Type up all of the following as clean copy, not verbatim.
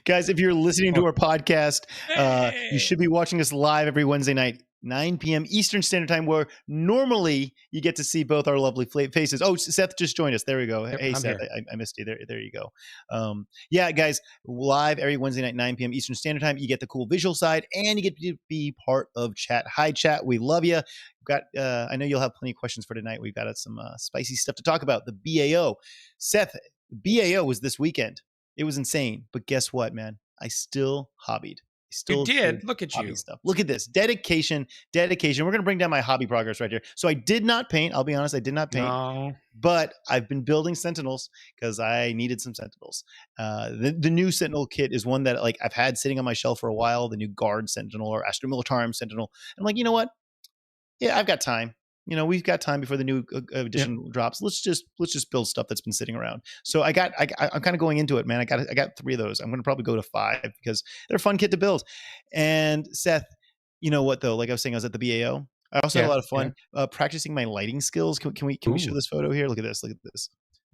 Guys, if you're listening to our podcast, you should be watching us live every Wednesday night, 9 p.m. Eastern Standard Time, where normally you get to see both our lovely faces. Oh, Seth just joined us. There we go. Yep, hey, I'm Seth, here. I missed you. There you go. Yeah, guys, live every Wednesday night, 9 p.m. Eastern Standard Time. You get the cool visual side, and you get to be part of chat. Hi, chat. We love you. Got. I know you'll have plenty of questions for tonight. We've got some spicy stuff to talk about. The BAO. Seth, BAO was this weekend. It was insane. But guess what, man? I still hobbied. You did. Look at you. Stuff. Look at this. Dedication. We're going to bring down my hobby progress right here. So I did not paint. I'll be honest. I did not paint. No. But I've been building Sentinels because I needed some Sentinels. The new Sentinel kit is one that like I've had sitting on my shelf for a while. The new Guard Sentinel or Astra Militarum Sentinel. I'm like, you know what? Yeah, I've got time. You know, we've got time before the new edition drops. Let's just build stuff that's been sitting around. So I'm kind of going into it, man. I got 3 of those. I'm going to probably go to 5 because they're a fun kit to build. And Seth, you know what though? Like I was saying, I was at the BAO. I also had a lot of fun practicing my lighting skills. Can we show this photo here? Look at this. Like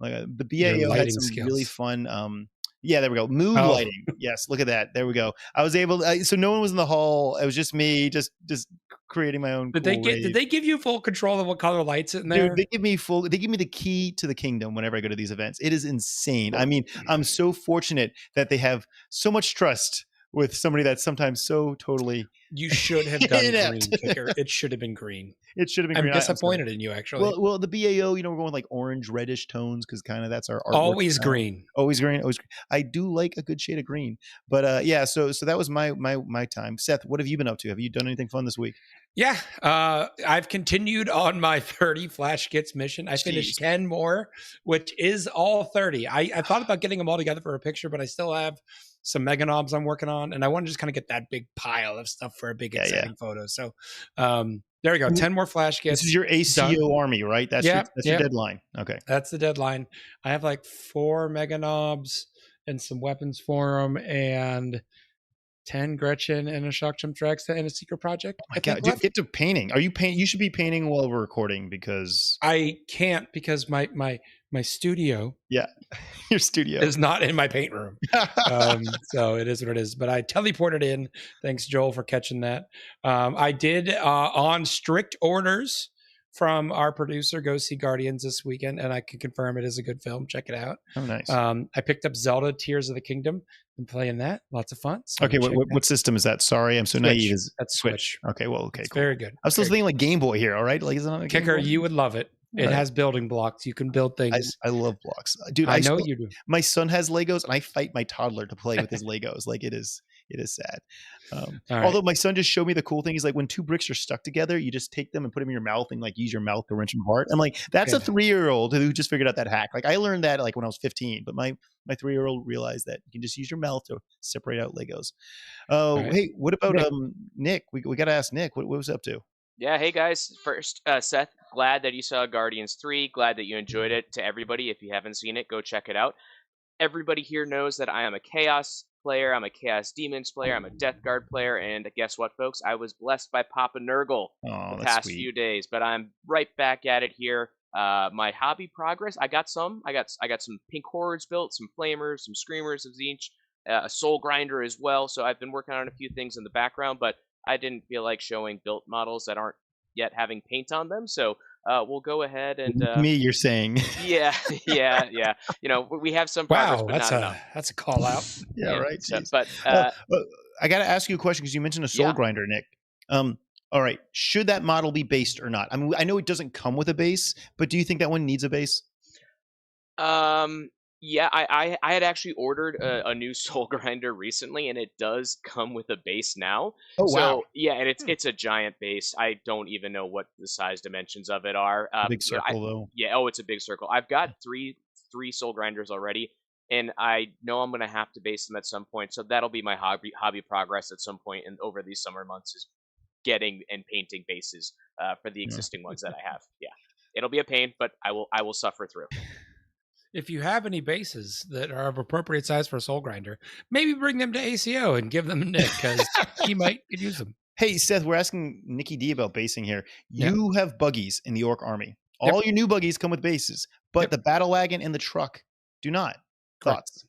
the BAO had some really fun. Yeah, there we go. Mood lighting. Yes, look at that. There we go. I was able to, so no one was in the hall. It was just me, just creating my own. Did they give you full control of what color lights in there? Dude, they give me the key to the kingdom whenever I go to these events. It is insane. I mean, I'm so fortunate that they have so much trust with somebody that's sometimes so totally. You should have done green, Kicker. It should have been green. It should have been green. I'm disappointed in you, actually. Well, the BAO, you know, we're going with like orange, reddish tones because kind of that's our artwork. Always green. Always green. Always green. I do like a good shade of green. But yeah, so that was my time. Seth, what have you been up to? Have you done anything fun this week? Yeah, I've continued on my 30 flash kits mission. I finished 10 more, which is all 30. I thought about getting them all together for a picture, but I still have some mega knobs I'm working on, and I want to just kind of get that big pile of stuff for a big exciting photo. So there we go. 10 more flash kits. This is your ACO army, right? That's your deadline. Okay. That's the deadline. I have like 4 mega knobs and some weapons for them, and 10 Gretchen and a Shock Jump Dragsta and a secret project. Oh my God. Dude, get to painting. Are you painting? You should be painting while we're recording because I can't because my studio. Yeah. Your studio is not in my paint room. So it is what it is. But I teleported in. Thanks, Joel, for catching that. I did on strict orders from our producer go see Guardians this weekend, and I can confirm it is a good film. Check it out. Oh, nice. I picked up Zelda Tears of the Kingdom and playing that. Lots of fun. So okay, what system is that? Sorry, I'm so naive. That's Switch. Okay, well, okay, it's cool. very good. I was still thinking like Game Boy here. All right, like isn't it a Kicker? You would love it. It has building blocks. You can build things. I love blocks, dude. I know you do. My son has Legos, and I fight my toddler to play with his Legos. Like it is sad. Although my son just showed me the cool thing. He's like, when 2 bricks are stuck together, you just take them and put them in your mouth and like use your mouth to wrench them apart. I'm like, that's a 3-year-old who just figured out that hack. Like I learned that like when I was 15, but my 3-year-old realized that you can just use your mouth to separate out Legos. Oh, hey, what about Nick? We got to ask Nick. What was he up to? Yeah, hey guys. First, Seth, glad that you saw Guardians 3. Glad that you enjoyed it. To everybody, if you haven't seen it, go check it out. Everybody here knows that I am a Chaos player. I'm a Chaos Demons player. I'm a Death Guard player. And guess what, folks? I was blessed by Papa Nurgle the past few days, but I'm right back at it here. My hobby progress, I got some pink hordes built, some flamers, some screamers of each, a soul grinder as well. So I've been working on a few things in the background, but I didn't feel like showing built models that aren't yet having paint on them. So we'll go ahead and me, you're saying. Yeah. You know, we have some progress, but not enough. That's a call out. Yeah, right. But I got to ask you a question because you mentioned a soul grinder, Nick. All right, should that model be based or not? I mean, I know it doesn't come with a base, but do you think that one needs a base? Yeah, I had actually ordered a new soul grinder recently, and it does come with a base now. Oh, wow. So, yeah, and it's a giant base. I don't even know what the size dimensions of it are. Big circle, though. Yeah, it's a big circle. I've got three soul grinders already, and I know I'm going to have to base them at some point. So that'll be my hobby progress at some point over these summer months is getting and painting bases for the existing ones that I have. Yeah, it'll be a pain, but I will suffer through. If you have any bases that are of appropriate size for a soul grinder, maybe bring them to ACO and give them to Nick because he might could use them. Hey, Seth, we're asking Nicky D about basing here. You have buggies in the Orc army. All your new buggies come with bases, but the battle wagon and the truck do not. Thoughts?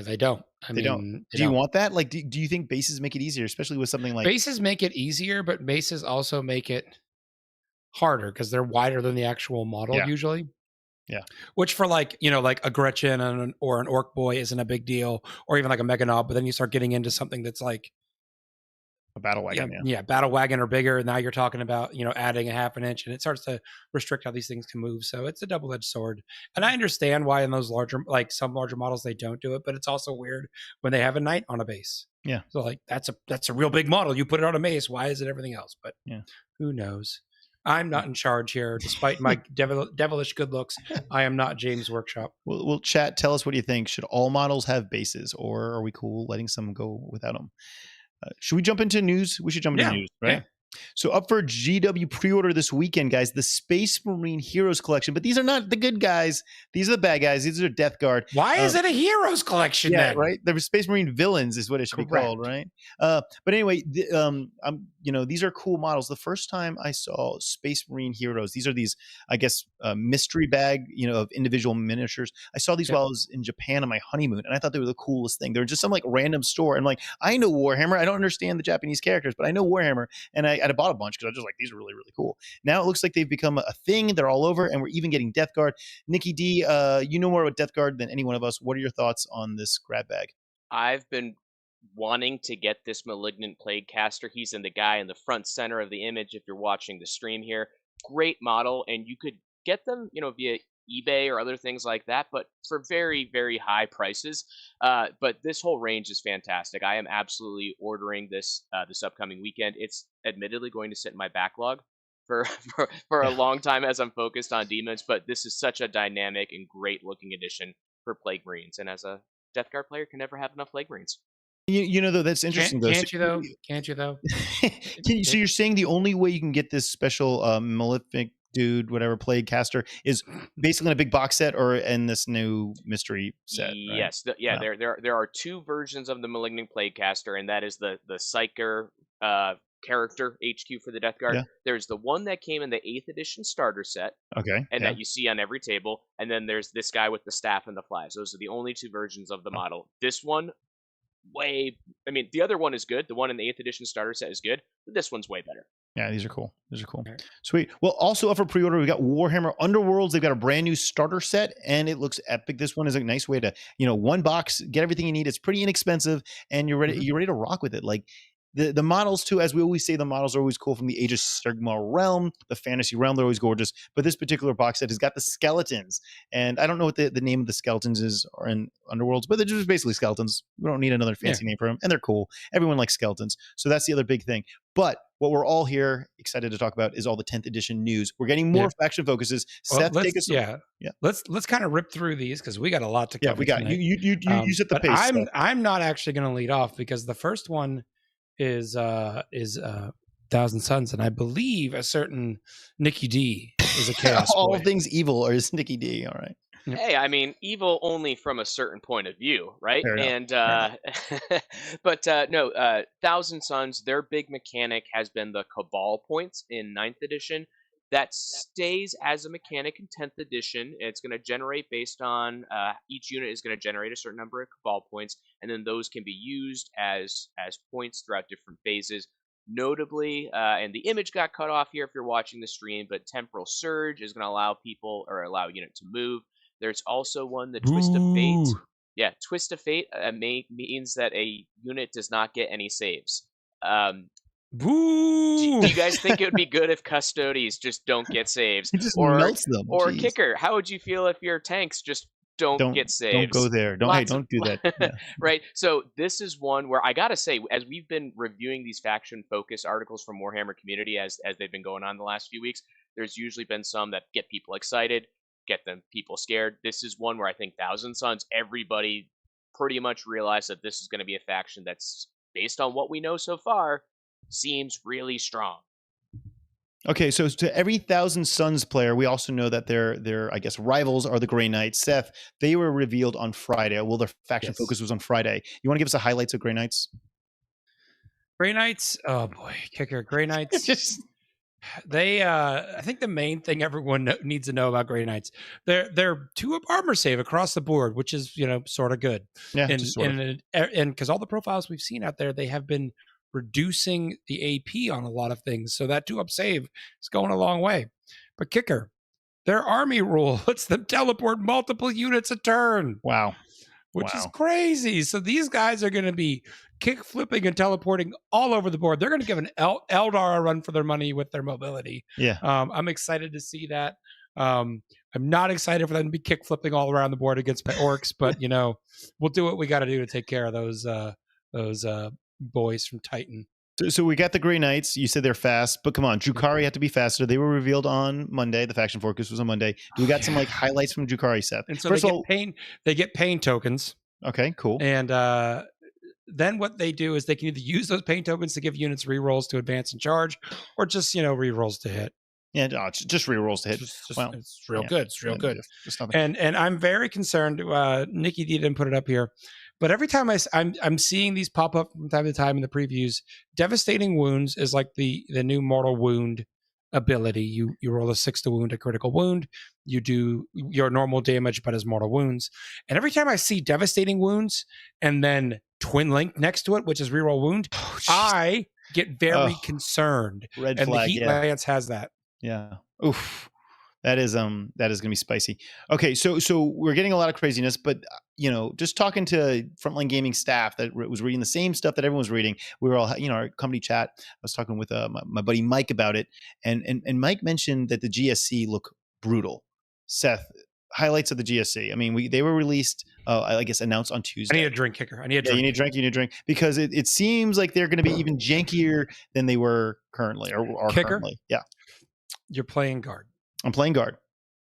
They don't. They don't. Do you want that? Like, do you think bases make it easier, especially with something like bases make it easier, but bases also make it harder because they're wider than the actual model usually. Yeah. Which for like, like a Gretchen or an Orc Boy isn't a big deal, or even like a Mega Knob, but then you start getting into something that's like a Battle Wagon. Yeah, Battle Wagon or bigger. Now you're talking about, adding a half an inch, and it starts to restrict how these things can move. So it's a double-edged sword. And I understand why in those some larger models, they don't do it, but it's also weird when they have a knight on a base. Yeah. So like, that's a real big model. You put it on a base. Why is it everything else? But who knows? I'm not in charge here, despite my devilish good looks. I am not James Workshop. Well, chat, tell us what you think. Should all models have bases, or are we cool letting some go without them? Should we jump into news? We should jump into news, right? Yeah. So up for GW pre-order this weekend, guys, the Space Marine Heroes Collection. But these are not the good guys. These are the bad guys. These are Death Guard. Why is it a Heroes Collection then? Right? The Space Marine villains is what it should be called, right? But anyway, these are cool models. The first time I saw Space Marine Heroes, these are these, I guess, mystery bag, of individual miniatures. I saw these while I was in Japan on my honeymoon, and I thought they were the coolest thing. They were just some like random store. And like, I know Warhammer. I don't understand the Japanese characters, but I know Warhammer. And I bought a bunch because I was just like, these are really, really cool. Now it looks like they've become a thing. They're all over, and we're even getting Death Guard. Nicky D, you know more about Death Guard than any one of us. What are your thoughts on this grab bag? I've been wanting to get this Malignant Plague Caster. He's in the guy in the front center of the image if you're watching the stream here. Great model, and you could get them, via eBay or other things like that, but for very, very high prices. But this whole range is fantastic. I am absolutely ordering this this upcoming weekend. It's admittedly going to sit in my backlog for a long time as I'm focused on demons, but this is such a dynamic and great looking addition for Plague Marines. And as a Death Guard player, can never have enough Plague Marines. Though, that's interesting. Can't you though? So you're saying the only way you can get this special Malefic dude, whatever, Plague Caster, is basically in a big box set or in this new mystery set? Right? Yes. There are two versions of the Malignant Plague Caster, and that is the Psyker character HQ for the Death Guard. There's the one that came in the 8th edition starter set. Okay. And that you see on every table. And then there's this guy with the staff and the flags. Those are the only two versions of the model. This one, the other one is good. The one in the 8th edition starter set is good, but this one's way better. Yeah, these are cool. Sweet. Well, also up for pre-order, we got Warhammer Underworlds. They've got a brand new starter set, and it looks epic. This one is a nice way to, one box, get everything you need. It's pretty inexpensive, and you're ready. You're ready to rock with it. Like the models too, as we always say, the models are always cool from the Age of Sigmar realm, the fantasy realm. They're always gorgeous. But this particular box set has got the skeletons, and I don't know what the name of the skeletons is or in Underworlds, but they're just basically skeletons. We don't need another fancy name for them, and they're cool. Everyone likes skeletons, so that's the other big thing. But what we're all here excited to talk about is all the 10th edition news. We're getting more faction focuses. Seth, take us. Let's kind of rip through these because we got a lot to cover. Yeah, we got tonight. You set the pace. I'm not actually going to lead off because the first one is Thousand Suns, and I believe a certain Nicky D is a chaos all boy. Things evil or is Nicky D. All right. Yep. Hey, evil only from a certain point of view, right? But Thousand Suns, their big mechanic has been the Cabal points in 9th edition. That stays as a mechanic in 10th edition. It's going to generate based on each unit is going to generate a certain number of Cabal points, and then those can be used as points throughout different phases. Notably, and the image got cut off here if you're watching the stream, but Temporal Surge is going to allow a unit to move. There's also one, the Twist of Fate. Yeah, Twist of Fate means that a unit does not get any saves. Do you guys think it would be good if Custodies just don't get saves? It just melts them. Or Kicker, how would you feel if your tanks just don't get saves? Don't go there. Don't do that. Yeah. Right. So this is one where I gotta say, as we've been reviewing these faction focus articles from Warhammer community as they've been going on the last few weeks, there's usually been some that get people excited, get them people scared. This is one where I think Thousand Suns, everybody pretty much realized that this is going to be a faction that's, based on what we know so far, seems really strong. Okay, so to every Thousand Suns player, we also know that their I guess rivals are the Grey Knights. Seth, they were revealed on Friday. Well, their faction focus was on Friday. You want to give us the highlights of Grey Knights? Grey Knights, oh boy, Kicker, Grey Knights. I think the main thing everyone needs to know about Grey Knights, they're 2-up armor save across the board, which is, sort of good. Yeah, And just sort of. and because all the profiles we've seen out there, they have been reducing the AP on a lot of things. So that 2-up save is going a long way. But kicker, their army rule lets them teleport multiple units a turn. Wow. Which is crazy. So these guys are going to be kick flipping and teleporting all over the board. They're going to give an Eldar a run for their money with their mobility. Yeah. I'm excited to see that. I'm not excited for them to be kick flipping all around the board against orcs, but we'll do what we got to do to take care of those boys from Titan. So we got the Grey Knights. You said they're fast, but come on, Drukhari had to be faster. They were revealed on Monday. The faction focus was on Monday. We got some highlights from Drukhari, Seth. And so they get pain tokens. Okay, cool. And then what they do is they can either use those pain tokens to give units rerolls to advance and charge, or just rerolls to hit. Yeah, just rerolls to hit. Wow, it's real good. It's real good. Just nothing. And I'm very concerned. Nicky didn't put it up here. But every time I'm seeing these pop up from time to time in the previews, devastating wounds is like the new mortal wound ability. You roll a 6 to wound a critical wound. You do your normal damage, but as mortal wounds. And every time I see devastating wounds and then twin link next to it, which is reroll wound, I get very concerned. Red and flag. the Heat Lance has that. Yeah. Oof. That is going to be spicy. Okay, so we're getting a lot of craziness, but just talking to Frontline Gaming staff that was reading the same stuff that everyone was reading. We were all, our company chat. I was talking with my buddy Mike about it, and Mike mentioned that the GSC look brutal. Seth, highlights of the GSC. I mean, they were released, I guess, announced on Tuesday. I need a drink, kicker. I need a drink. Yeah, you need a drink because it seems like they're going to be even jankier than they were currently or kicker? Currently. Yeah, you're playing guard. I'm playing guard.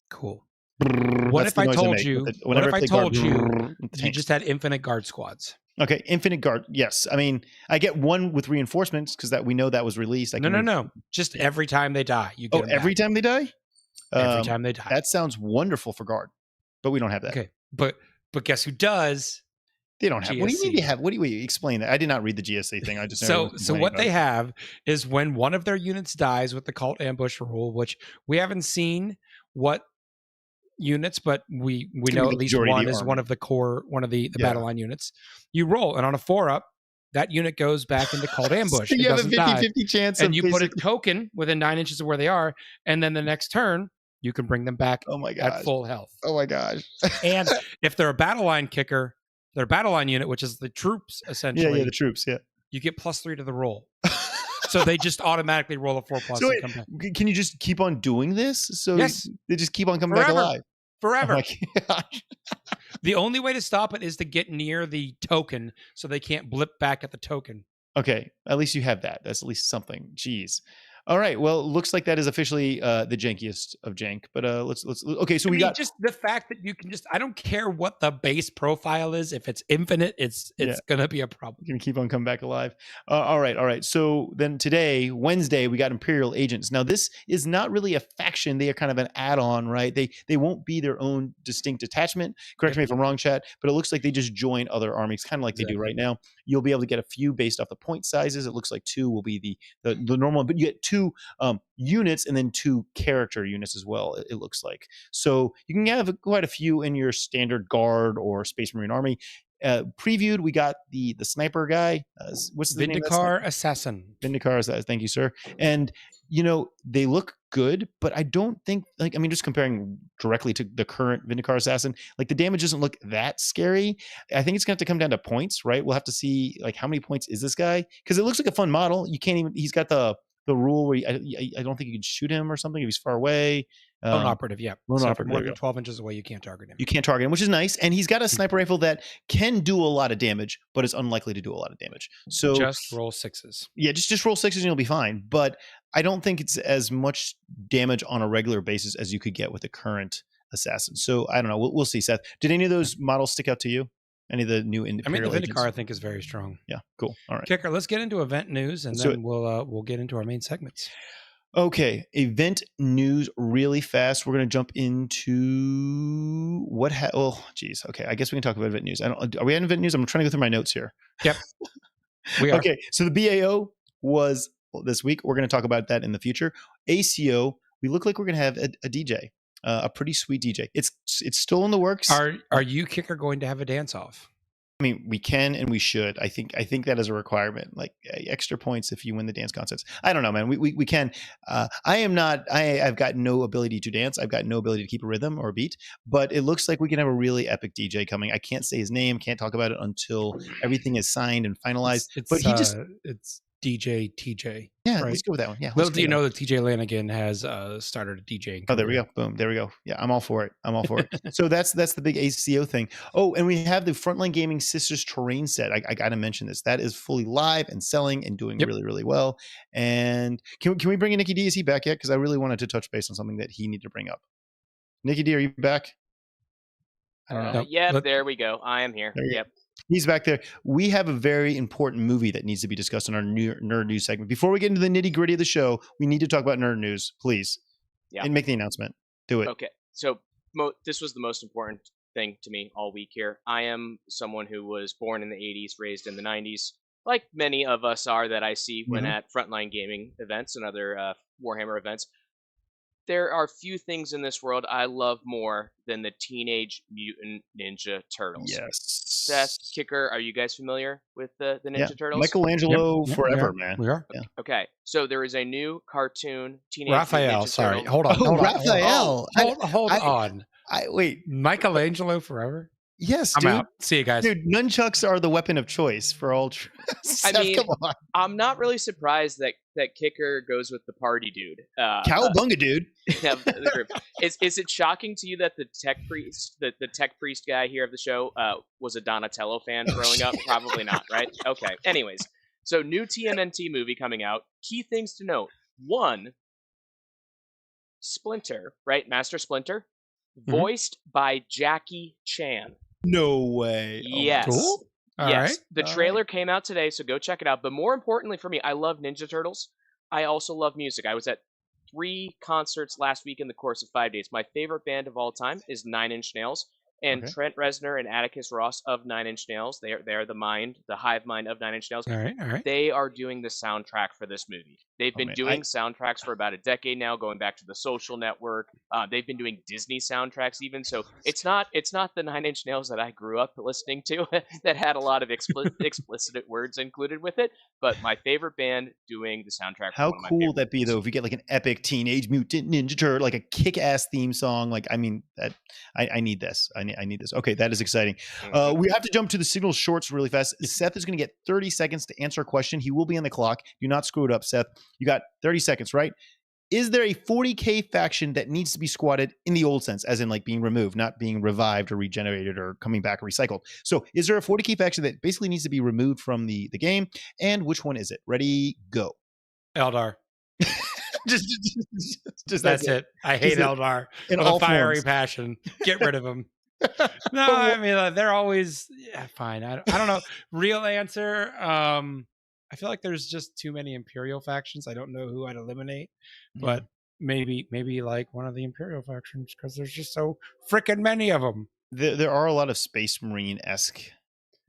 Cool. What if I told you? What if I told you you just had infinite guard squads? Okay, infinite guard. Yes, I mean I get one with reinforcements because we know that was released. No. Just every time they die, you get. Every time they die. Every time they die. That sounds wonderful for guard, but we don't have that. Okay, but guess who does? They don't have. GSC. What do you mean they have? What do you explain that? I did not read the GSC thing. I just so what they have is when one of their units dies with the cult ambush rule, which we haven't seen what units, but we know at least one is one of the core, one of the battle line units. You roll, and on a 4-up, that unit goes back into cult ambush. So you have a 50-50 chance, and you put a token within 9 inches of where they are, and then the next turn you can bring them back. Oh my gosh. At full health. Oh my gosh! And if they're a battle line kicker. Their battle line unit, which is the troops, essentially. Yeah, the troops, yeah. You get +3 to the roll. So they just automatically roll a 4+. So wait, can you just keep on doing this? So yes. They just keep on coming back alive? Forever. Oh my gosh. The only way to stop it is to get near the token so they can't blip back at the token. Okay, at least you have that. That's at least something. Jeez. All right. Well, looks like that is officially the jankiest of jank. But let's. Okay, so we got just the fact that you can I don't care what the base profile is. If it's infinite, it's gonna be a problem. You're gonna keep on coming back alive. All right. So then today, Wednesday, we got Imperial Agents. Now this is not really a faction. They are kind of an add-on, right? They won't be their own distinct attachment. Correct me if I'm wrong, chat. But it looks like they just join other armies, kind of like they do right now. You'll be able to get a few based off the point sizes. It looks like 2 will be the normal, but you get 2 units and then 2 character units as well. It looks like so you can have quite a few in your standard guard or Space Marine army. Previewed, we got the sniper guy. What's the name? Vindikar Assassin. Vindikar Assassin. Thank you, sir. And they look good, but I don't think just comparing directly to the current Vindikar Assassin, the damage doesn't look that scary. I think it's gonna have to come down to points, right? We'll have to see how many points is this guy, because it looks like a fun model. You can't even. He's got the rule where I don't think you can shoot him or something if he's far away. Lone operative, yeah. Lone operative. More than 12 inches away, you can't target him. You can't target him, which is nice. And he's got a sniper rifle that can do a lot of damage, but it's unlikely to do a lot of damage. So just roll 6s. Yeah, just roll 6s and you'll be fine. But I don't think it's as much damage on a regular basis as you could get with the current assassin. So I don't know. We'll see, Seth. Did any of those models stick out to you? Any of the new Imperial the Vindikar I think is very strong. Yeah, cool. All right. Kicker, let's get into event news, and then we'll get into our main segments. Okay, event news really fast. We're going to jump into what geez. Okay, I guess we can talk about event news. Are we at event news? I'm trying to go through my notes here. Yep. We are. Okay, so the BAO was this week. We're going to talk about that in the future. ACO, we look like we're going to have a DJ, a pretty sweet DJ. It's still in the works. Are you, Kicker, going to have a dance off? I mean, we can and we should. I think that is a requirement. Like extra points if you win the dance contests. I don't know, man. We can. I am not. I've got no ability to dance. I've got no ability to keep a rhythm or a beat. But it looks like we can have a really epic DJ coming. I can't say his name. Can't talk about it until everything is signed and finalized. But he just. It's DJ TJ. Yeah, right? let's go with that one. Yeah. Little do you know that TJ Lanigan has started a DJing. Oh, there we go. Boom. There we go. Yeah, I'm all for it. So that's the big ACO thing. Oh, and we have the Frontline Gaming Sisters Terrain set. I got to mention this. That is fully live and selling and doing really, really well. And can we bring in Nicky D? Is he back yet? Because I really wanted to touch base on something that he needed to bring up. Nicky D, are you back? I don't know. Yep, there we go. I am here. Yep. He's back there. We have a very important movie that needs to be discussed in our nerd news segment. Before we get into the nitty gritty of the show, we need to talk about nerd news, please. Yeah. And make the announcement. Do it. Okay. So this was the most important thing to me all week here. I am someone who was born in the 80s, raised in the 90s, like many of us are that I see when at Frontline Gaming events and other Warhammer events. There are few things in this world I love more than the Teenage Mutant Ninja Turtles. Yes. Seth, Kicker, are you guys familiar with the Ninja Turtles? Michelangelo forever, man. We are. Yeah. Okay, so there is a new cartoon, Teenage Raphael, Mutant Ninja sorry. Turtles. Hold on. Raphael. Hold on. Wait. Michelangelo forever? Yes, I'm dude. out. See you guys. Dude, nunchucks are the weapon of choice for all. Seth, I mean, come on. I'm not really surprised that Kicker goes with the party dude. Cowabunga, dude. Yeah, the group. Is it shocking to you that the tech priest guy here of the show was a Donatello fan growing up? Probably not, right? Okay. Anyways, so new TMNT movie coming out. Key things to note: 1, Splinter, right? Master Splinter, voiced by Jackie Chan. No way. Yes. Cool. All yes. right. The trailer came out today, so go check it out. But more importantly for me, I love Ninja Turtles. I also love music. I was at 3 concerts last week in the course of 5 days. My favorite band of all time is 9 Inch Nails. And Trent Reznor and Atticus Ross of 9 Inch Nails, they are the hive mind of 9 Inch Nails. All right. They are doing the soundtrack for this movie. They've been doing soundtracks for about a decade now, going back to The Social Network. They've been doing Disney soundtracks even. So it's not the 9 Inch Nails that I grew up listening to that had a lot of explicit words included with it. But my favorite band doing the soundtrack. How cool would that be though if you get like an epic Teenage Mutant Ninja Turtle, like a kick-ass theme song? Like, I mean, that I need this. I need this. Okay, that is exciting. We have to jump to the signal shorts really fast. Seth is going to get 30 seconds to answer a question. He will be on the clock. Do not screw it up, Seth. You got 30 seconds, right? Is there a 40k faction that needs to be squatted in the old sense, as in like being removed, not being revived or regenerated or coming back or recycled? So is there a 40k faction that basically needs to be removed from the game? And which one is it? Ready, go. Eldar. just that's it. I hate Eldar with a fiery passion. Get rid of them. No, I mean they're always fine. I don't know. Real answer. I feel like there's just too many Imperial factions. I don't know who I'd eliminate, but maybe like one of the Imperial factions because there's just so freaking many of them. There are a lot of Space Marine-esque,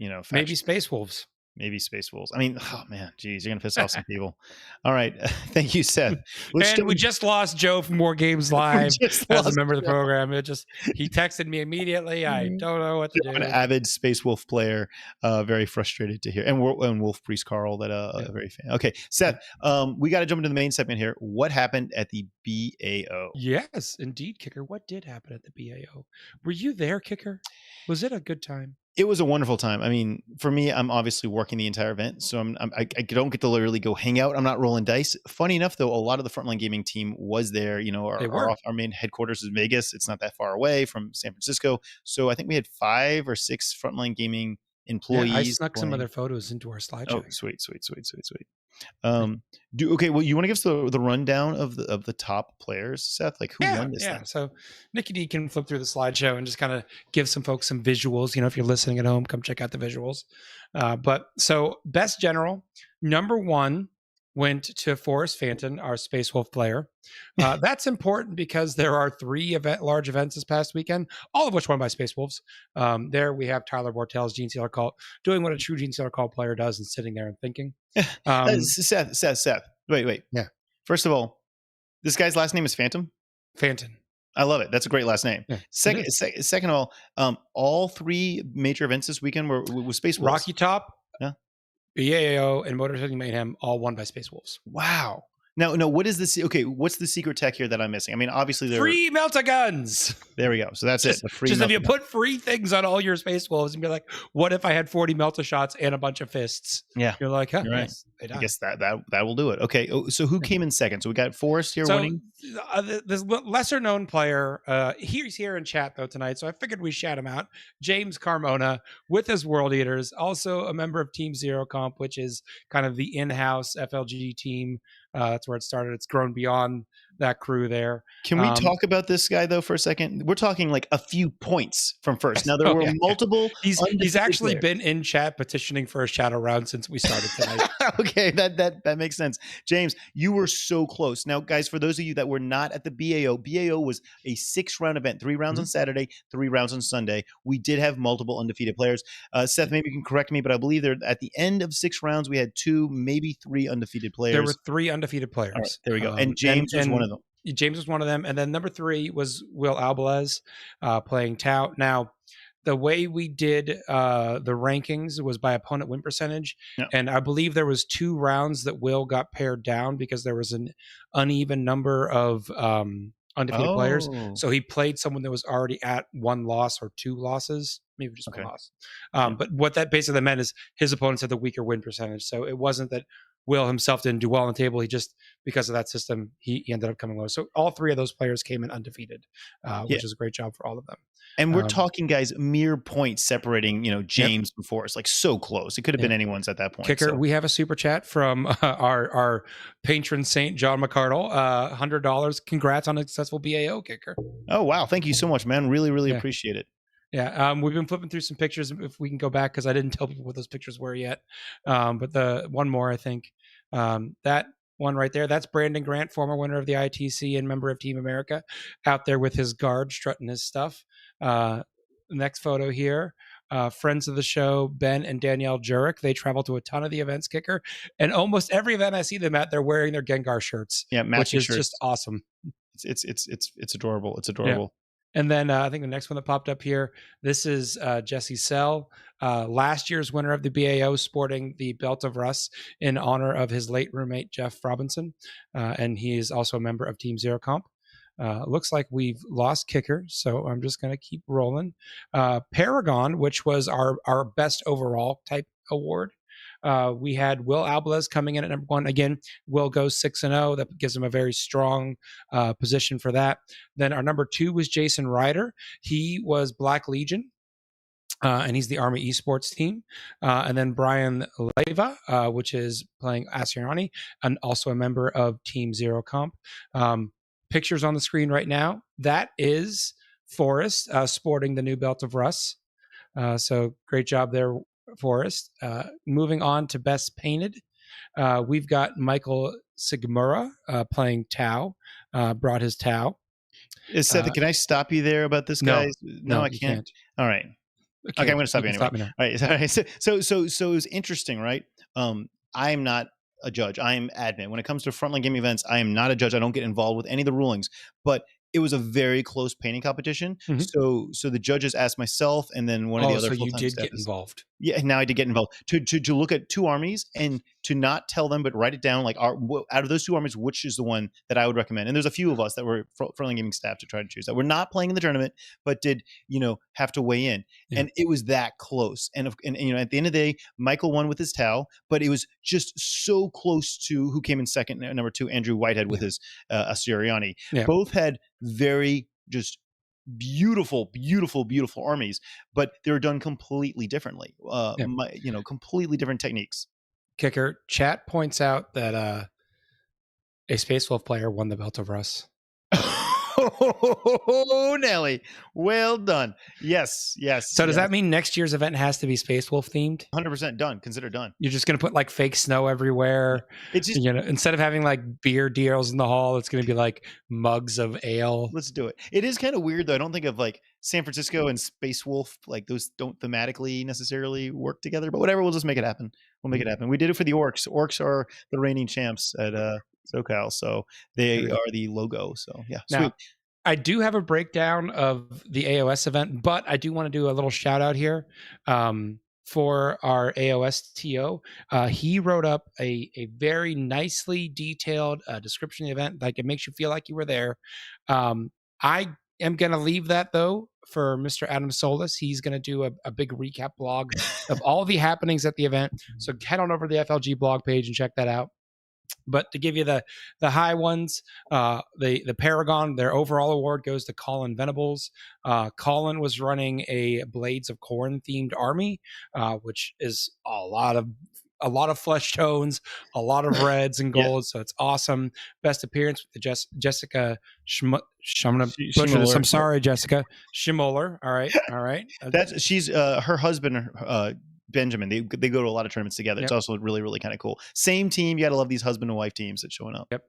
factions. Maybe Space Wolves. Maybe Space Wolves. I mean, oh man, geez, you're gonna piss off some people. All right, thank you, Seth. We just lost Joe from More Games Live as a member of the program. He texted me immediately. I don't know what to do. An avid Space Wolf player, very frustrated to hear, and Wolf Priest Carl, that very fan. Okay, Seth, we got to jump into the main segment here. What happened at the BAO? Yes, indeed, Kicker. What did happen at the BAO? Were you there, Kicker? Was it a good time? It was a wonderful time. I mean, for me, I'm obviously working the entire event, so I don't get to literally go hang out. I'm not rolling dice. Funny enough, though, a lot of the Frontline Gaming team was there. Our main headquarters is Vegas. It's not that far away from San Francisco. So I think we had 5 or 6 Frontline Gaming employees. Yeah, I snuck some of their photos into our slideshow. Oh, sweet. Well, you want to give us the rundown of the top players, Seth? Like who won this thing? So Nicky D can flip through the slideshow and just kind of give some folks some visuals. If you're listening at home, come check out the visuals. But so best general, number 1 went to Forrest Fanton, our Space Wolf player. That's important because there are 3 large events this past weekend, all of which won by Space Wolves. There we have Tyler Bortell's Gene Stealer Cult doing what a true Gene Stealer Cult player does and sitting there and thinking. Seth. Wait. Yeah. First of all, This guy's last name is Phantom? Phantom. I love it. That's a great last name. Yeah, Second of all 3 major events this weekend were Space Wolves. Rocky Top, Yeah. BAO, and Motorcycling Mayhem, all won by Space Wolves. Wow. Now, what is this? Okay, what's the secret tech here that I'm missing? I mean, obviously there free melta-guns. There we go. So that's it. Just if you put free things on all your Space Wolves and be like, what if I had 40 melta shots and a bunch of fists? Yeah, you're like, huh, you're right. yes, I guess that will do it. Okay. So who came in second? So we got Forrest here winning. This lesser known player, he's here in chat though tonight, so I figured we shout him out. James Carmona with his World Eaters, also a member of Team Zero Comp, which is kind of the in-house FLG team. That's where it started. It's grown beyond that crew there. Can we talk about this guy though for a second? We're talking like a few points from first. Now there were multiple. He's actually been in chat petitioning for a shadow round since we started tonight. Okay, that makes sense. James, you were so close. Now, guys, for those of you that were not at the BAO was a 6-round event, 3 rounds on Saturday, 3 rounds on Sunday. We did have multiple undefeated players. Seth, maybe you can correct me, but I believe there at the end of 6 rounds we had 2, maybe 3 undefeated players. There were 3 undefeated players. Right, there we go. And James was one of them. James was one of them. And then number 3 was Will Albalez playing Tau. Now, the way we did the rankings was by opponent win percentage. Yeah. And I believe there was 2 rounds that Will got pared down because there was an uneven number of undefeated players. So he played someone that was already at 1 loss or 2 losses, maybe just 1 loss. But what that basically meant is his opponents had the weaker win percentage. So it wasn't that Will himself didn't do well on the table. He just, because of that system, he ended up coming low. So all 3 of those players came in undefeated, which is a great job for all of them. And we're talking, guys, mere points separating, James and Forrest, like so close. It could have been anyone's at that point. Kicker, we have a super chat from our patron saint, John McCardle. $100. Congrats on a successful BAO, Kicker. Oh, wow. Thank you so much, man. Really, really appreciate it. Yeah, we've been flipping through some pictures. If we can go back, because I didn't tell people what those pictures were yet. But the one more, I think, that one right there, that's Brandon Grant, former winner of the ITC and member of Team America, out there with his guard, strutting his stuff. Next photo here, friends of the show, Ben and Danielle Jurek. They travel to a ton of the events, Kicker, and almost every event I see them at, they're wearing their Gengar shirts. Yeah, which is shirts. just awesome. It's adorable. It's adorable. Yeah. And then I think the next one that popped up here, this is Jesse Sell, last year's winner of the BAO, sporting the Belt of Russ in honor of his late roommate, Jeff Robinson. And he is also a member of Team Zero Comp. Looks like we've lost Kicker, so I'm just going to keep rolling. Paragon, which was our best overall type award. We had Will Albalez coming in at number 1. Again, Will goes 6-0. That gives him a very strong position for that. Then our number 2 was Jason Ryder. He was Black Legion. And he's the Army Esports team. And then Brian Leva, which is playing Asiani, and also a member of Team Zero Comp. Pictures on the screen right now. That is Forrest sporting the new Belt of Russ. So great job there, Forrest. Moving on to Best Painted. We've got Michael Sigmura playing Tau, brought his Tau. Seth, can I stop you there about this guy? No, I can't. All right. Okay, I'm going to stop you anyway. All right. So it was interesting, right? I'm not a judge. I'm admin. When it comes to frontline game events, I am not a judge. I don't get involved with any of the rulings, but it was a very close painting competition. Mm-hmm. So the judges asked myself and then one of the other. So you did get involved. Yeah, now I did get involved to look at 2 armies and to not tell them, but write it down. Like, out of those 2 armies, which is the one that I would recommend? And there's a few of us that were frontline gaming staff to try to choose that we're not playing in the tournament, but did have to weigh in. Yeah. And it was that close. And at the end of the day, Michael won with his Tau, but it was just so close to who came in second. Number 2, Andrew Whitehead with his Asteriani. Yeah. Both had very just beautiful armies, but they were done completely differently. Completely different techniques. Kicker, chat points out that a Space Wolf player won the Belt of Russ. Oh, Nelly. Well done. Yes. So does that mean next year's event has to be Space Wolf themed? 100% done. Consider done. You're just going to put like fake snow everywhere. It's just, instead of having like beer deals in the hall, it's going to be like mugs of ale. Let's do it. It is kind of weird though. I don't think of like San Francisco and Space Wolf, like those don't thematically necessarily work together, but whatever, we'll just make it happen. We'll make it happen. We did it for the Orcs. Orcs are the reigning champs at SoCal. So they are the logo. So yeah, now, sweet. I do have a breakdown of the AOS event, but I do want to do a little shout out here for our AOS TO. He wrote up a very nicely detailed description of the event. Like, it makes you feel like you were there. I am going to leave that, though, for Mr. Adam Solis. He's going to do a big recap blog of all the happenings at the event. So head on over to the FLG blog page and check that out. But to give you the high ones, the Paragon, their overall award goes to Colin Venables. Colin was running a Blades of Corn themed army, which is a lot of flesh tones, a lot of reds and golds. So it's awesome. Best appearance with the Jessica I'm sorry, Jessica Schimoller. All right. She's her husband. Benjamin, they go to a lot of tournaments together. Yep. It's also really, really kind of cool. Same team. You got to love these husband and wife teams that's showing up. Yep.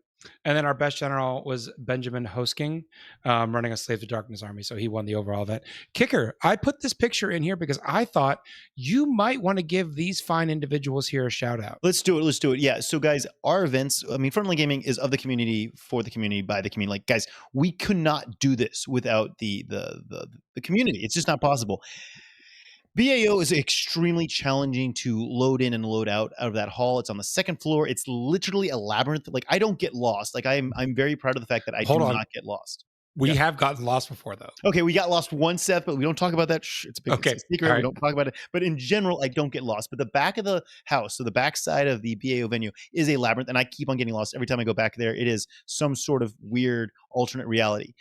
And then our best general was Benjamin Hosking, running a Slave to Darkness army. So he won the overall event. Kicker, I put this picture in here because I thought you might want to give these fine individuals here a shout out. Let's do it. Yeah. So guys, our events, I mean, Frontline Gaming is of the community, for the community, by the community. Like, guys, we could not do this without the community. It's just not possible. BAO is extremely challenging to load in and load out of that hall. It's on the second floor. It's literally a labyrinth. Like, I don't get lost. Like, I'm very proud of the fact that I do not get lost. We have gotten lost before, though. Okay, we got lost once, Seth, but we don't talk about that. It's a big secret. Right. We don't talk about it. But in general, I don't get lost. But the back of the house, so the back side of the BAO venue, is a labyrinth, and I keep on getting lost every time I go back there. It is some sort of weird alternate reality.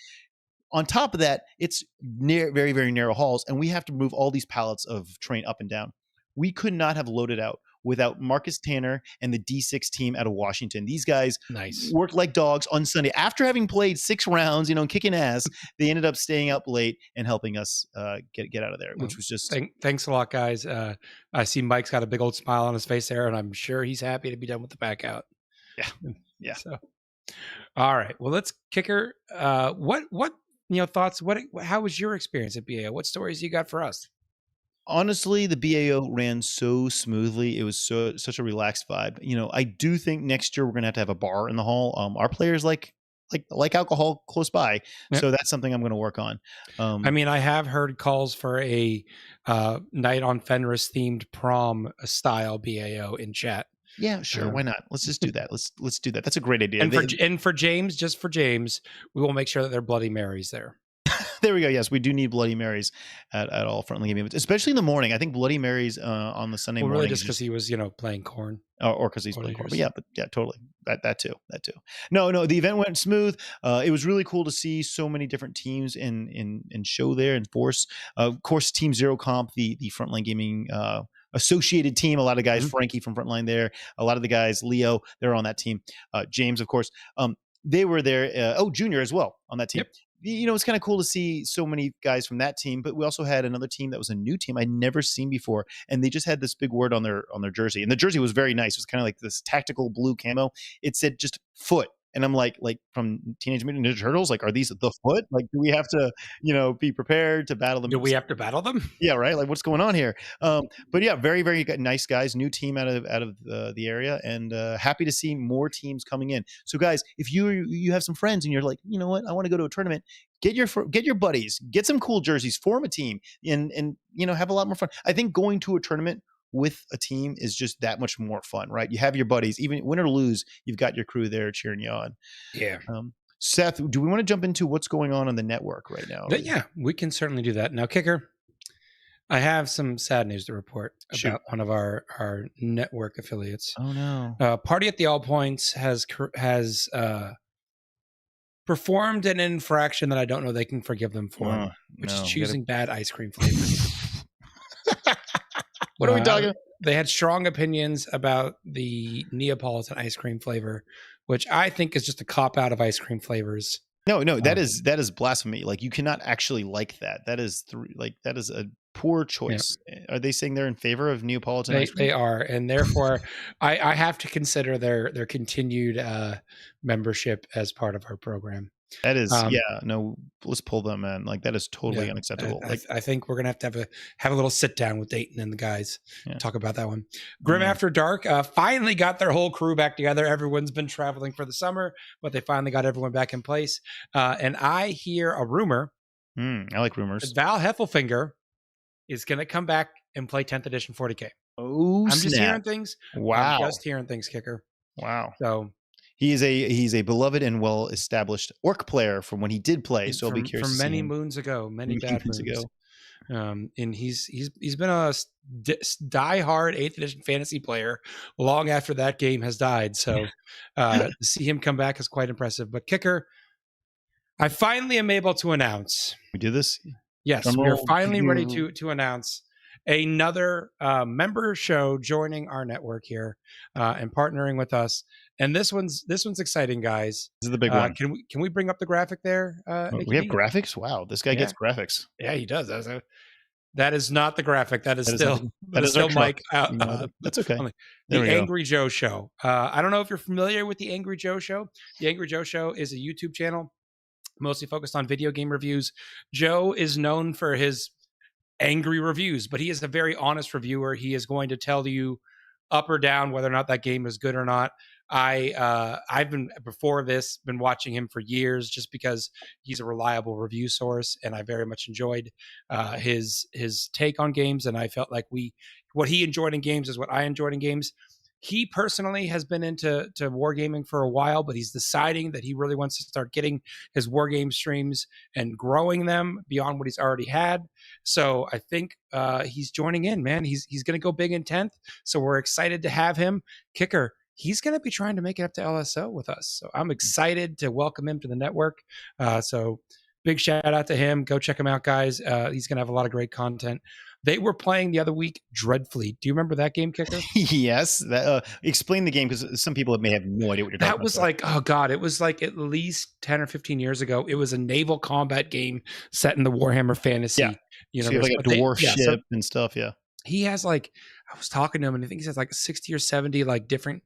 On top of that, it's very, very narrow halls, and we have to move all these pallets of terrain up and down. We could not have loaded out without Marcus Tanner and the D6 team out of Washington. These guys worked like dogs on Sunday. After having played 6 rounds, kicking ass, they ended up staying up late and helping us get out of there, which was just... Thanks a lot, guys. I see Mike's got a big old smile on his face there, and I'm sure he's happy to be done with the back out. Yeah. So, all right. Well, let's kicker. What thoughts? How was your experience at BAO? What stories you got for us? Honestly, the BAO ran so smoothly. It was such a relaxed vibe. I do think next year we're going to have a bar in the hall. Our players like alcohol close by. Yep. So that's something I'm going to work on. I mean, I have heard calls for a Night on Fenris themed prom style BAO in chat. Yeah, sure. Why not? Let's just do that. Let's do that. That's a great idea. And for James, just for James, we will make sure that there are Bloody Marys there. There we go. Yes, we do need Bloody Marys at all Frontline Gaming events, especially in the morning. I think Bloody Marys on the Sunday morning. Really, just because he was, playing corn, or because he's playing corn. But yeah, totally. That too. No. The event went smooth. It was really cool to see so many different teams in show there in force. Of course, Team Zero Comp, the Frontline Gaming associated team. A lot of guys, Frankie from Frontline there. A lot of the guys, Leo, they're on that team. James, of course, they were there. Junior as well on that team. Yep. It's kind of cool to see so many guys from that team, but we also had another team that was a new team I'd never seen before, and they just had this big word on their jersey, and the jersey was very nice. It was kind of like this tactical blue camo. It said just foot. And I'm like from Teenage Mutant Ninja Turtles, like, are these the foot? Like, do we have to, be prepared to battle them? Do we have to battle them? Yeah, right. Like, what's going on here? But yeah, very, very nice guys. New team out of the area, and happy to see more teams coming in. So, guys, if you have some friends and you're like, you know what, I want to go to a tournament, get your buddies, get some cool jerseys, form a team, and have a lot more fun. I think going to a tournament with a team is just that much more fun, right? You have your buddies, even win or lose, you've got your crew there cheering you on. Yeah. Seth, do we want to jump into what's going on the network right now? Yeah, we can certainly do that. Now, Kicker, I have some sad news to report about one of our network affiliates. Oh no. Party at the All Points has performed an infraction that I don't know they can forgive them for, which is choosing bad ice cream flavors. What are we talking? They had strong opinions about the Neapolitan ice cream flavor, which I think is just a cop out of ice cream flavors. No, that is blasphemy. Like, you cannot actually like that. That is a poor choice. Yeah. Are they saying they're in favor of Neapolitan ice cream? They are, and therefore I have to consider their continued membership as part of our program. That is, no, let's pull them, man. Like, that is totally unacceptable. I think we're gonna have a little sit down with Dayton and the guys, talk about that one. Grim Yeah. After Dark finally got their whole crew back together. Everyone's been traveling for the summer, but they finally got everyone back in place. And I hear a rumor. I like rumors. Val Heffelfinger is gonna come back and play 10th edition 40K. Oh, I'm just hearing things. Wow. I'm just hearing things, Kicker. Wow. So he's a beloved and well established orc player from when he did play. So I'll be curious. From many moons ago, many bad moons ago. And he's been a die-hard 8th edition fantasy player long after that game has died. So to see him come back is quite impressive. But Kicker, I finally am able to announce. We do this? Yes, we are finally ready to announce another member show joining our network here and partnering with us. And this one's exciting, guys. This is the big one. Can we bring up the graphic there? We have graphics. Wow, this guy gets graphics. Yeah, he does. That is not the graphic. That is still Mike out. That's okay. The Angry Joe Show. I don't know if you're familiar with the Angry Joe Show. The Angry Joe Show is a YouTube channel mostly focused on video game reviews. Joe is known for his angry reviews, but he is a very honest reviewer. He is going to tell you up or down whether or not that game is good or not. I've been watching him for years just because he's a reliable review source, and I very much enjoyed his take on games, and I felt like what he enjoyed in games is what I enjoyed in games. He personally has been into wargaming for a while, but he's deciding that he really wants to start getting his wargame streams and growing them beyond what he's already had. So I think he's joining in, man. He's going to go big in 10th. So we're excited to have him. Kicker, he's going to be trying to make it up to LSO with us. So I'm excited to welcome him to the network. So big shout out to him. Go check him out, guys. He's going to have a lot of great content. They were playing the other week Dreadfleet. Do you remember that game, Kicker? Yes. Explain the game, because some people may have no idea what you're talking about. That was like, oh God, it was like at least 10 or 15 years ago. It was a naval combat game set in the Warhammer Fantasy universe. So you have like a dwarf ship and stuff, He has like, I was talking to him and I think he has like 60 or 70 like different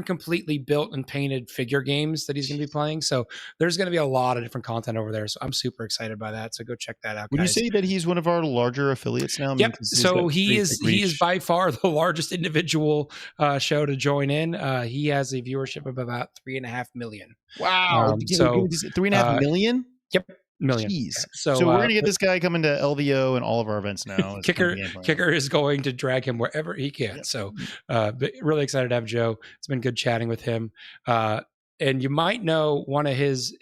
completely built and painted figure games that he's going to be playing. So there's going to be a lot of different content over there. So I'm super excited by that. So go check that out. Would you say that he's one of our larger affiliates now? Yep. So he is by far the largest individual show to join in. He has a viewership of about 3.5 million. Wow. So 3.5 million? Yep. Million. Jeez. So we're gonna get this guy coming to LVO and all of our events now. Kicker is going to drag him wherever he can. Yep. So but really excited to have Joe. It's been good chatting with him. And you might know one of his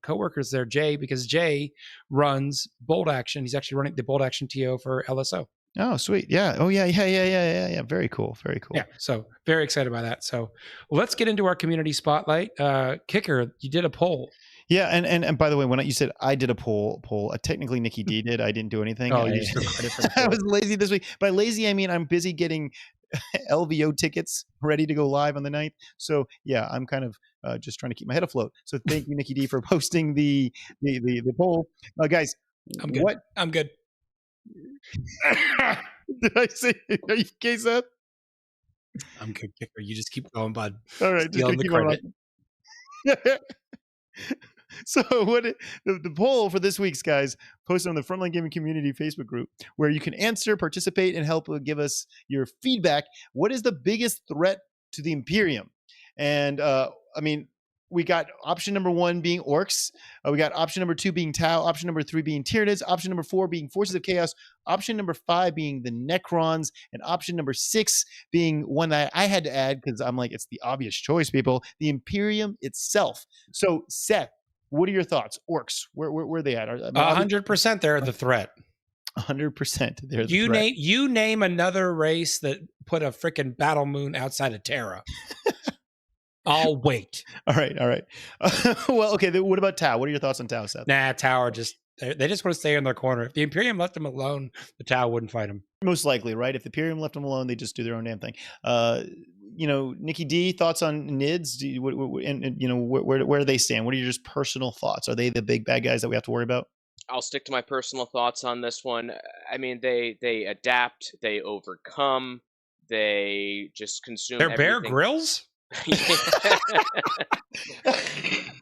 coworkers there, Jay, because Jay runs Bold Action. He's actually running the Bold Action TO for LSO. Oh, sweet. Yeah. Oh, yeah. Very cool. Very cool. Yeah. So very excited by that. So let's get into our community spotlight. Kicker, you did a poll. Yeah, and by the way, when you said I did a poll, technically Nicky D did. I didn't do anything. Oh, you took credit for I was lazy this week. By lazy, I mean I'm busy getting LVO tickets ready to go live on the 9th. So yeah, I'm kind of just trying to keep my head afloat. So thank you, Nicky D, for posting the poll, guys. I'm good. I'm good. Did I say? Are you okay, Seth? I'm good, Kicker. You just keep going, bud. All right, just keep credit. So the poll for this week's, guys, posted on the Frontline Gaming Community Facebook group, where you can answer, participate, and help give us your feedback. What is the biggest threat to the Imperium? And I mean, we got option number 1 being orcs. We got option number 2 being Tau. Option number 3 being Tyranids. Option number 4 being Forces of Chaos. Option number 5 being the Necrons. And option number 6 being one that I had to add because I'm like, it's the obvious choice, people. The Imperium itself. So, Seth, what are your thoughts? Orcs, where are they at? 100% they're the threat. 100% they're the threat. You name another race that put a freaking battle moon outside of Terra. I'll wait. All right. Well, okay. What about Tau? What are your thoughts on Tau, Seth? Nah, Tau are they just want to stay in their corner. If the Imperium left them alone, the Tau wouldn't fight them. Most likely, right? If the Imperium left them alone, they just do their own damn thing. Nicky D, thoughts on NIDS? Where do they stand? What are your just personal thoughts? Are they the big bad guys that we have to worry about? I'll stick to my personal thoughts on this one. I mean, they adapt, they overcome, they just consume. They're Bear Grylls?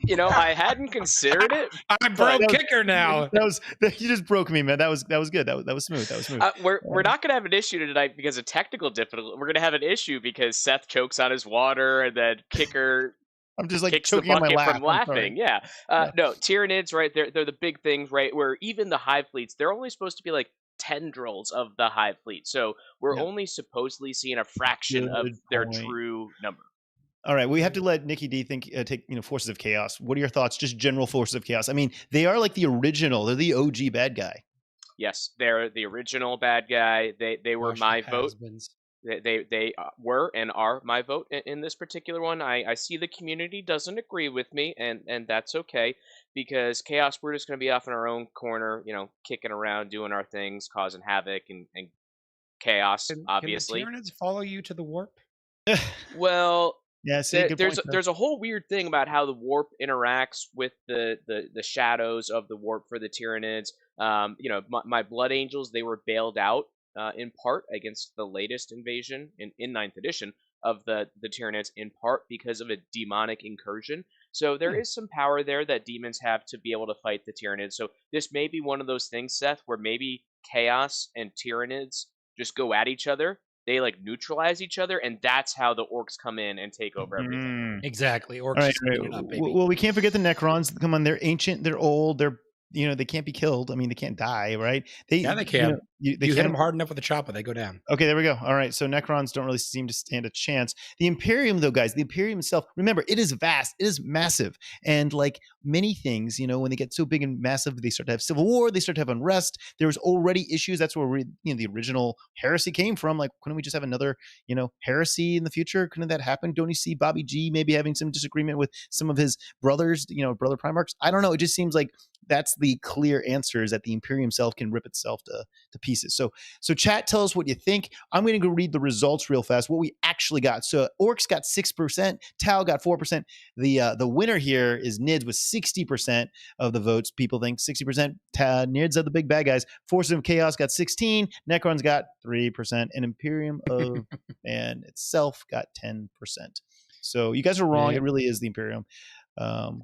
You know, I hadn't considered it. I broke kicker now. You just broke me, man. That was good. That was smooth. That was smooth. We're not gonna have an issue tonight because of technical difficulty. We're gonna have an issue because Seth chokes on his water and then kicker. I'm just like kicks the choking on my bucket laugh. from laughing. Yeah. No, Tyranids, right? They're the big things, right? Where even the hive fleets, they're only supposed to be like tendrils of the hive fleet, so we're only supposedly seeing a fraction of their true number. All right, we have to let Nicky D take Forces of Chaos. What are your thoughts? Just general Forces of Chaos. I mean, they are like the original. They're the OG bad guy. Yes, they're the original bad guy. They were my vote. They were and are my vote in this particular one. I see the community doesn't agree with me, and that's okay, because Chaos, we're just going to be off in our own corner, kicking around, doing our things, causing havoc and chaos, obviously. Can the Tyranids follow you to the warp? Well, yeah, there's a whole weird thing about how the warp interacts with the shadows of the warp for the Tyranids. My Blood Angels, they were bailed out in part against the latest invasion in 9th edition of the Tyranids, in part because of a demonic incursion. So there is some power there that demons have to be able to fight the Tyranids. So this may be one of those things, Seth, where maybe Chaos and Tyranids just go at each other. They like neutralize each other, and that's how the orcs come in and take over everything. Exactly. Orcs right. Up, baby. Well, we can't forget the Necrons. Come on, they're ancient, they're old, they're they can't be killed. I mean, they can't die, right? They can. You hit them hard enough with a chopper, they go down. Okay, there we go. All right, so Necrons don't really seem to stand a chance. The Imperium, though, guys, the Imperium itself, remember, it is vast, it is massive, and like many things, when they get so big and massive, they start to have civil war, they start to have unrest. There's already issues. That's where the original heresy came from. Like, couldn't we just have another, heresy in the future? Couldn't that happen? Don't you see Bobby G maybe having some disagreement with some of his brothers, brother Primarchs? I don't know. It just seems like that's the clear answer, is that the Imperium self can rip itself to pieces. So chat, tell us what you think. I'm going to go read the results real fast, what we actually got. So Orcs got 6%, Tau got 4%. The winner here is Nids with 60% of the votes. People think 60%. Nids are the big bad guys. Forces of Chaos got 16%, Necrons got 3%, and Imperium of Man itself got 10%. So you guys are wrong. It really is the Imperium.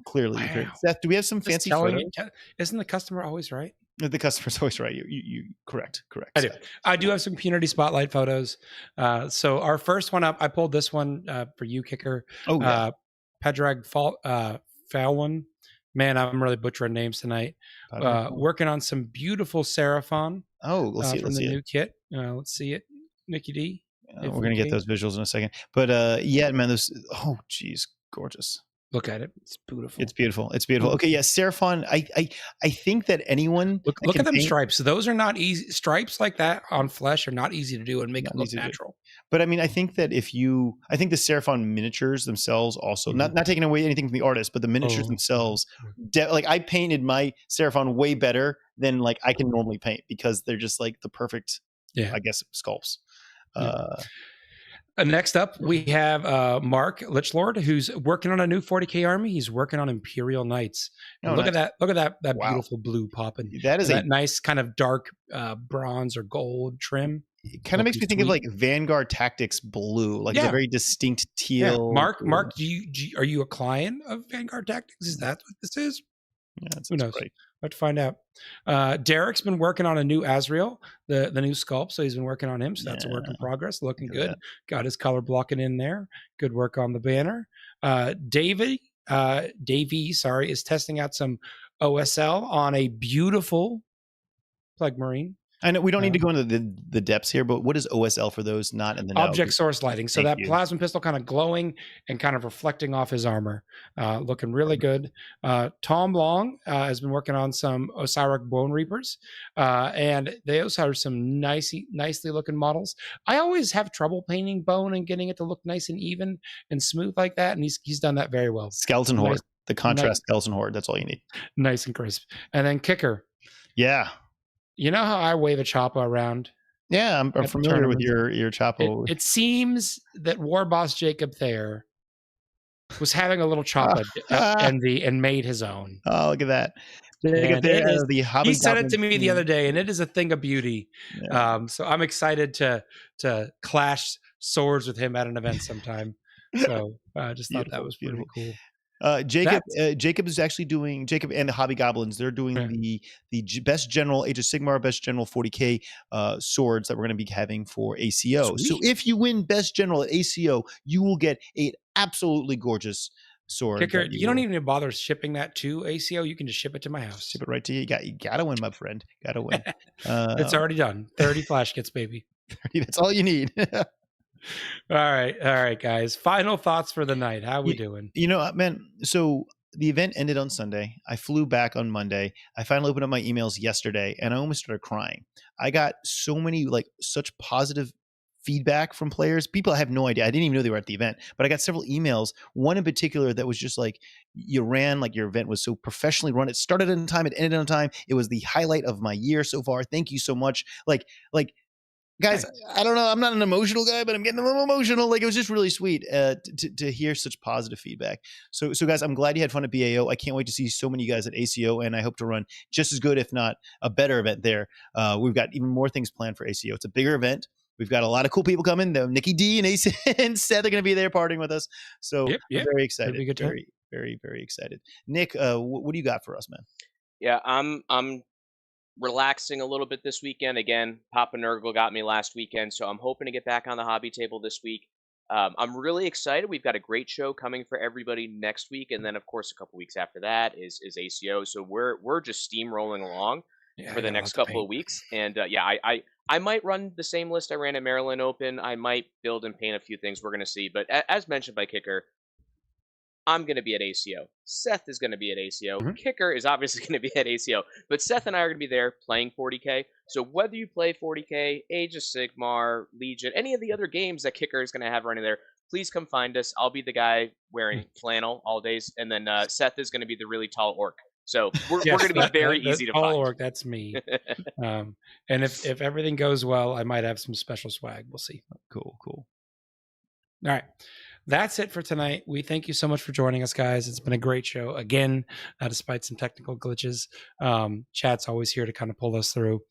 Clearly. Wow. Seth, do we have some fancy photos? Isn't the customer always right? The customer's always right. You correct. I do have some community spotlight photos. So our first one up, I pulled this one for you, Kicker. Oh, yeah. Pedrag Falwin. Man, I'm really butchering names tonight. Working on some beautiful Seraphon. Oh, let's see it. From the new kit. Let's see it, Nicky D. We're gonna get those visuals in a second. But yeah, man, those. Oh, geez, gorgeous. Look at it. It's beautiful. It's beautiful. Okay, yeah, Seraphon. I think that anyone look at them stripes. Those are not easy. Stripes like that on flesh are not easy to do and make it look natural. But I mean, I think that I think the Seraphon miniatures themselves also, not taking away anything from the artist, but the miniatures themselves, like I painted my Seraphon way better than like I can normally paint, because they're just like the perfect, I guess, sculpts. Next up, we have Mark Lichlord, who's working on a new 40K army. He's working on Imperial Knights. Look at that! Look at that wow. Beautiful blue popping. That is that nice kind of dark bronze or gold trim. It kind of makes me think of like Vanguard Tactics blue, like it's a very distinct teal. Yeah. Mark, are you a client of Vanguard Tactics? Is that what this is? Yeah, who knows? Great. We'll have to find out. Derick's been working on a new Azrael, the new sculpt, so he's been working on him. So that's a work in progress. Looking good. That. Got his color blocking in there. Good work on the banner. Davey, is testing out some OSL on a beautiful Plague Marine. I know we don't need to go into the depths here, but what is OSL for those not in the know? Object source lighting. So that plasma pistol kind of glowing and kind of reflecting off his armor. Looking really good. Tom Long has been working on some Osiric Bone Reapers. And they also have some nicely looking models. I always have trouble painting bone and getting it to look nice and even and smooth like that. And he's done that very well. Skeleton Horde. The contrast skeleton horde. That's all you need. Nice and crisp. And then Kicker. Yeah. You know how I wave a choppa around? Yeah, I'm familiar with your choppa. It seems that War Boss Jacob Thayer was having a little choppa envy and made his own. Oh, look at that. He sent it to me the other day, and it is a thing of beauty. Yeah. So I'm excited to clash swords with him at an event sometime. So I just thought that was pretty cool. Jacob is actually doing, Jacob and the Hobby Goblins, they're doing the best general Age of Sigmar, best general 40k swords that we're going to be having for ACO. Sweet. So if you win best general at ACO, you will get an absolutely gorgeous sword. Kicker, you don't even bother shipping that to ACO. You can just ship it to my house. Ship it right to you. You gotta win, my friend. Gotta win. It's already done. 30 flash kits, baby. 30, that's all you need. All right, guys. Final thoughts for the night. How we doing? You know, man, so the event ended on Sunday. I flew back on Monday. I finally opened up my emails yesterday, and I almost started crying. I got so many, such positive feedback from players. People, I have no idea. I didn't even know they were at the event, but I got several emails. One in particular that was just like, you ran, your event was so professionally run. It started on time. It ended on time. It was the highlight of my year so far. Thank you so much. Guys, I don't know. I'm not an emotional guy, but I'm getting a little emotional. It was just really sweet to hear such positive feedback. So guys, I'm glad you had fun at BAO. I can't wait to see so many guys at ACO, and I hope to run just as good, if not a better event there. We've got even more things planned for ACO. It's a bigger event. We've got a lot of cool people coming. Nicky D and Seth are going to be there partying with us. So I'm very excited. Very, very, very excited. Nick, what do you got for us, man? Yeah, I'm relaxing a little bit this weekend. Again, Papa Nurgle got me last weekend, so I'm hoping to get back on the hobby table this week. I'm really excited. We've got a great show coming for everybody next week, and then of course a couple weeks after that is ACO. So we're just steamrolling along for the next couple of weeks. And I might run the same list I ran at Maryland Open. I might build and paint a few things. We're going to see. But as mentioned by Kicker, I'm going to be at ACO. Seth is going to be at ACO. Mm-hmm. Kicker is obviously going to be at ACO. But Seth and I are going to be there playing 40K. So whether you play 40K, Age of Sigmar, Legion, any of the other games that Kicker is going to have running there, please come find us. I'll be the guy wearing flannel all days. And then Seth is going to be the really tall orc. So we're going to be very easy to find. Orc, that's me. And if everything goes well, I might have some special swag. We'll see. Cool. All right. That's it for tonight. We thank you so much for joining us, guys. It's been a great show. Again, despite some technical glitches, chat's always here to kind of pull us through.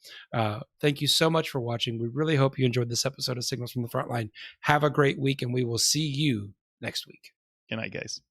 Thank you so much for watching. We really hope you enjoyed this episode of Signals from the Frontline. Have a great week, and we will see you next week. Good night, guys.